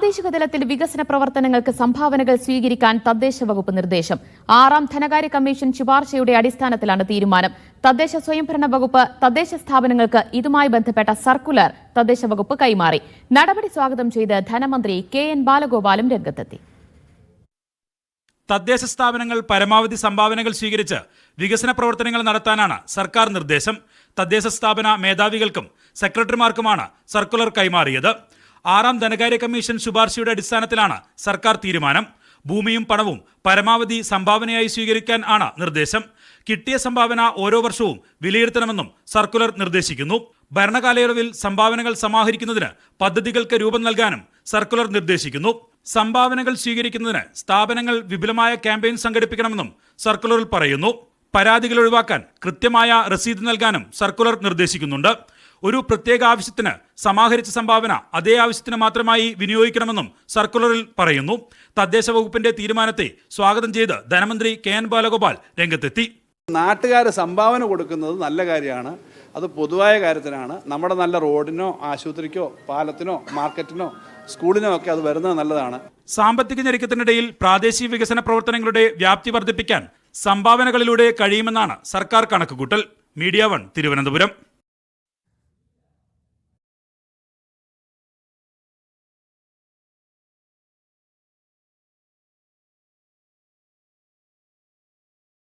പ്രാദേശിക തലത്തിൽ വികസന പ്രവർത്തനങ്ങൾക്ക് സംഭാവനകൾ സ്വീകരിക്കാൻ തദ്ദേശ വകുപ്പ് നിർദ്ദേശം. 6ാം ധനകാര്യ കമ്മീഷൻ ശുപാർശയുടെ അടിസ്ഥാനത്തിലാണ് തീരുമാനം. തദ്ദേശ സ്വയംഭരണ വകുപ്പ് തദ്ദേശ സ്ഥാപനങ്ങൾക്ക് ഇതുമായി ബന്ധപ്പെട്ട സർക്കുലർ തദ്ദേശ വകുപ്പ് കൈമാറി. നടപടി സ്വാഗതം ചെയ്ത് ധനമന്ത്രി KN ബാലഗോപാലും രംഗത്തെത്തി. തദ്ദേശ സ്ഥാപനങ്ങൾ പരമാവധി സംഭാവനകൾ സ്വീകരിച്ച് വികസന പ്രവർത്തനങ്ങൾ നടത്താനാണ് സർക്കാർ നിർദ്ദേശം. തദ്ദേശ സ്ഥാപന മേധാവികൾക്കും സെക്രട്ടറിമാർക്കുമാണ് സർക്കുലർ കൈമാറിയത്. 6ാം ധനകാര്യ കമ്മീഷൻ ശുപാർശയുടെ അടിസ്ഥാനത്തിലാണ് സർക്കാർ തീരുമാനം. ഭൂമിയും പണവും പരമാവധി സംഭാവനയായി സ്വീകരിക്കാൻ ആണ് നിർദ്ദേശം. കിട്ടിയ സംഭാവന ഓരോ വർഷവും വിലയിരുത്തണമെന്നും സർക്കുലർ നിർദ്ദേശിക്കുന്നു. ഭരണകാലയളവിൽ സംഭാവനകൾ സമാഹരിക്കുന്നതിന് പദ്ധതികൾക്ക് രൂപം നൽകാനും സർക്കുലർ നിർദ്ദേശിക്കുന്നു. സംഭാവനകൾ സ്വീകരിക്കുന്നതിന് സ്ഥാപനങ്ങൾ വിപുലമായ ക്യാമ്പയിൻ സംഘടിപ്പിക്കണമെന്നും സർക്കുലറിൽ പറയുന്നു. പരാതികൾ ഒഴിവാക്കാൻ കൃത്യമായ രസീത് നൽകാനും സർക്കുലർ നിർദ്ദേശിക്കുന്നുണ്ട്. ഒരു പ്രത്യേക ആവശ്യത്തിന് സമാഹരിച്ച സംഭാവന അതേ ആവശ്യത്തിന് മാത്രമായി വിനിയോഗിക്കണമെന്നും സർക്കുലറിൽ പറയുന്നു. തദ്ദേശ വകുപ്പിന്റെ തീരുമാനത്തെ സ്വാഗതം ചെയ്ത് ധനമന്ത്രി KN ബാലഗോപാൽ രംഗത്തെത്തി. നാട്ടുകാർ സംഭാവന കൊടുക്കുന്നത് നല്ല കാര്യമാണ്. അത് പൊതുവായ കാര്യത്തിനാണ്. നമ്മുടെ നല്ല റോഡിനോ ആശുപത്രിക്കോ പാലത്തിനോ മാർക്കറ്റിനോ സ്കൂളിനോ ഒക്കെ അത് വരുന്നത് നല്ലതാണ്. സാമ്പത്തിക ഞെരുക്കത്തിനിടയിൽ പ്രാദേശിക വികസന പ്രവർത്തനങ്ങളുടെ വ്യാപ്തി വർദ്ധിപ്പിക്കാൻ സംഭാവനകളിലൂടെ കഴിയുമെന്നാണ് സർക്കാർ കണക്കുകൂട്ടൽ. മീഡിയ 1 തിരുവനന്തപുരം.